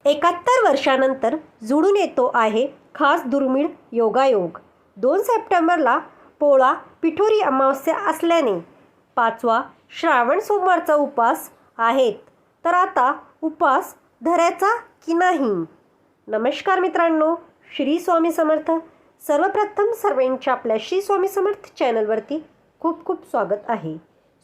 71 वर्षानंतर जुळून येतो आहे खास दुर्मिळ योगायोग। 2 सप्टेंबरला पोळा पिठोरी अमावस्या असल्याने 5वा श्रावण सोमवारचा उपवास आहेत। तर आता उपवास धरायचा की नाही? नमस्कार मित्रांनो, श्री स्वामी समर्थ। सर्वप्रथम सर्वांच्या आपल्या श्री स्वामी समर्थ चॅनलवरती खूप खूप स्वागत आहे।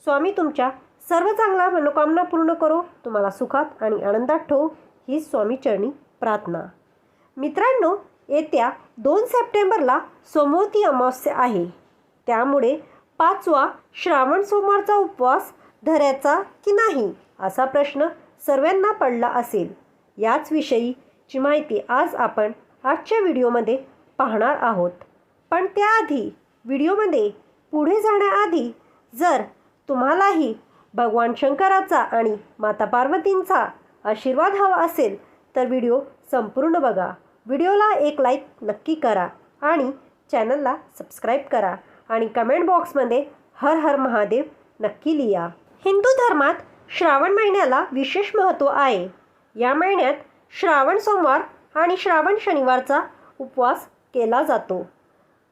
स्वामी तुमच्या सर्व चांगल्या मनोकामना पूर्ण करो, तुम्हाला सुखात आणि आनंदात ठेवो, ही स्वामी चरणी प्रार्थना। मित्रांनो, येत्या 2 सप्टेंबरला सोमवती अमावस्या आहे, त्यामुळे 5वा श्रावण सोमवारचा उपवास धरायचा की नाही असा प्रश्न सर्वांना पडला असेल। याच विषयीची माहिती आज आपण आजच्या व्हिडिओमध्ये पाहणार आहोत। पण त्याआधी व्हिडिओमध्ये पुढे जाण्याआधी जर तुम्हालाही भगवान शंकराचा आणि माता पार्वतींचा आशीर्वाद हवा असेल तर व्हिडिओ संपूर्ण बघा। व्हिडिओला एक लाईक नक्की करा आणि चॅनलला सबस्क्राईब करा आणि कमेंट बॉक्समध्ये हर हर महादेव नक्की लिहा। हिंदू धर्मात श्रावण महिन्याला विशेष महत्त्व आहे। या महिन्यात श्रावण सोमवार आणि श्रावण शनिवारचा उपवास केला जातो।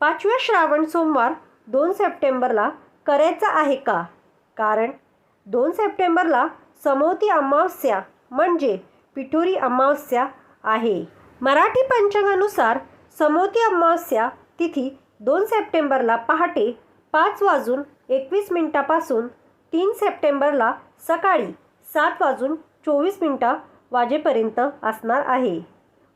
5व्या श्रावण सोमवार 2 सप्टेंबरला करायचा आहे का? कारण 2 सप्टेंबरला सोमवती अमावस्या म्हणजे पिठोरी अमावस्या आहे। मराठी पंचांगानुसार सोमवती अमावस्या तिथी 2 सप्टेंबरला पहाटे 5:21 पासून 3 सप्टेंबरला सकाळी 7:24 वाजेपर्यंत असणार आहे।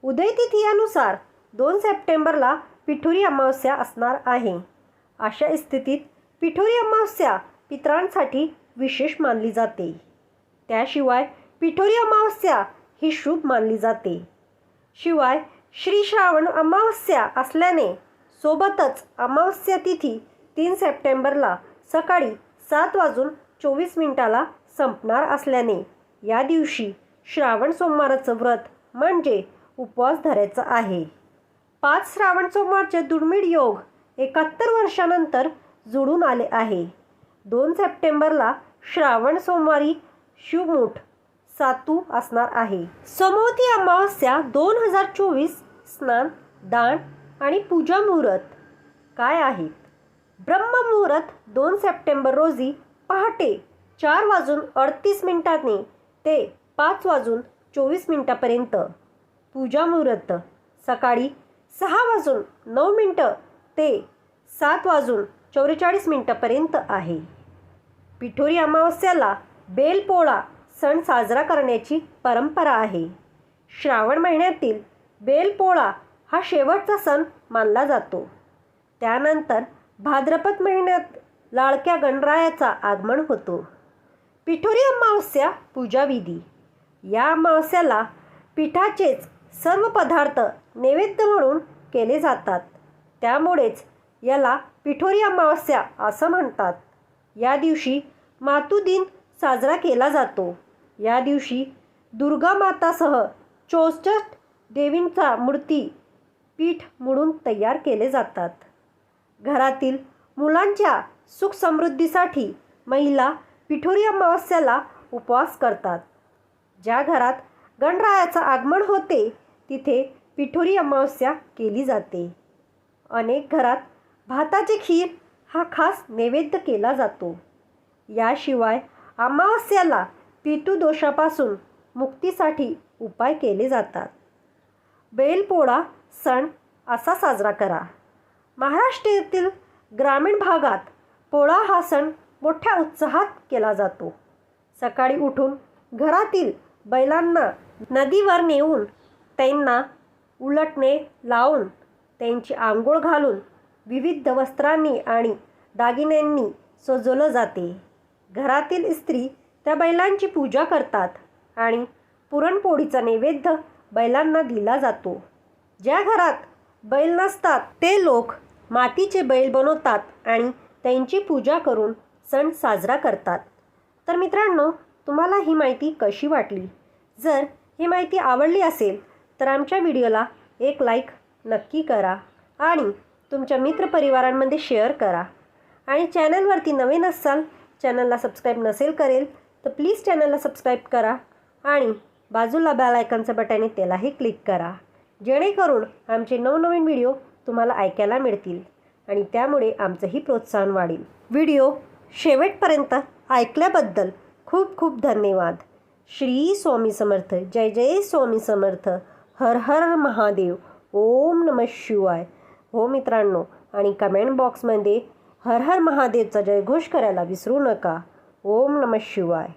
उदय तिथीनुसार 2 सप्टेंबरला पिठोरी अमावस्या असणार आहे। अशा स्थितीत पिठोरी अमावस्या पितरांसाठी विशेष मानली जाते। त्याशिवाय पिठोरी अमावस्या ही शुभ मानली जाते। शिवाय श्री श्रावण अमावस्या असल्याने सोबतच अमावस्या तिथी 3 सप्टेंबरला सकाळी 7:24 संपणार असल्याने या दिवशी श्रावण सोमवाराचं व्रत म्हणजे उपवास धरायचा आहे। 5 श्रावण सोमवारचे दुर्मिळ योग 71 वर्षानंतर जुळून आले आहे। 2 सप्टेंबरला श्रावण सोमवारी शिवमुठ सातू असणार आहे। सोमवती अमावस्या 2024 स्नान, दान आणि पूजा मुहूर्त काय आहेत? ब्रह्ममुहूर्त 2 सप्टेंबर रोजी पहाटे 4:38 ते 5:24 पर्यंत। पूजा मुहूर्त सकाळी 6:09 ते 7:44 पर्यंत आहे। पिठोरी अमावस्याला बेलपोळा सण साजरा करण्याची परंपरा आहे। श्रावण महिन्यातील बेलपोळा हा शेवटचा सण मानला जातो। त्यानंतर भाद्रपद महिन्यात लाडक्या गणरायाचा आगमन होतो। पिठोरी अमावस्या पूजाविधी। या अमावस्याला पिठाचेच सर्व पदार्थ नैवेद्य म्हणून केले जातात, त्यामुळेच याला पिठोरी अमावस्या असं म्हणतात। या दिवशी मातू दिन साजरा केला जातो। या दिवशी दुर्गा मातासह 64 देवींचा मूर्ती पीठ म्हणून तयार केले जातात। घरातील मुलांच्या सुख समृद्धीसाठी महिला पिठोरी अमावस्याला उपवास करतात। ज्या घरात गणरायाचं आगमन होते तिथे पिठोरी अमावस्या केली जाते। अनेक घरात भाताची खीर हा खास नैवेद्य केला जातो। याशिवाय अमावस्याला पितृदोषापासून मुक्तीसाठी उपाय केले जातात। बैलपोळा सण असा साजरा करा। महाराष्ट्रातील ग्रामीण भागात पोळा हा सण मोठ्या उत्साहात केला जातो। सकाळी उठून घरातील बैलांना नदीवर नेऊन त्यांना उलटणे लावून त्यांची आंघोळ घालून विविध वस्त्रांनी आणि दागिन्यांनी सजवलं जाते। घरातील स्त्री त्या बैलांची पूजा करतात आणि पुरणपोळीचा नैवेद्य बैलांना दिला जातो। ज्या घरात बैल नसतात ते लोक मातीचे बैल बनवतात आणि त्यांची पूजा करून सण साजरा करतात। तर मित्रांनो, तुम्हाला ही माहिती कशी वाटली? जर ही माहिती आवडली असेल तर आमच्या व्हिडिओला एक लाईक नक्की करा आणि तुमच्या मित्रपरिवारांमध्ये शेअर करा। आणि चॅनलवरती नवीन असाल, चॅनलला सबस्क्राईब नसेल करेल तर प्लीज चॅनलला सबस्क्राईब करा आणि बाजूला बेल आयकॉनचं बटन आहे त्यालाही क्लिक करा, जेणेकरून आमचे नवनवीन व्हिडिओ तुम्हाला ऐकायला मिळतील आणि त्यामुळे आमचंही प्रोत्साहन वाढेल. व्हिडिओ शेवटपर्यंत ऐकल्याबद्दल खूप खूप धन्यवाद. श्री स्वामी समर्थ. जय जय स्वामी समर्थ. हर हर महादेव. ओम नमः शिवाय. हो मित्रांनो, आणि कमेंट बॉक्समध्ये हर हर महादेवचा जयघोष करायला विसरू नका. ओम नमः शिवाय.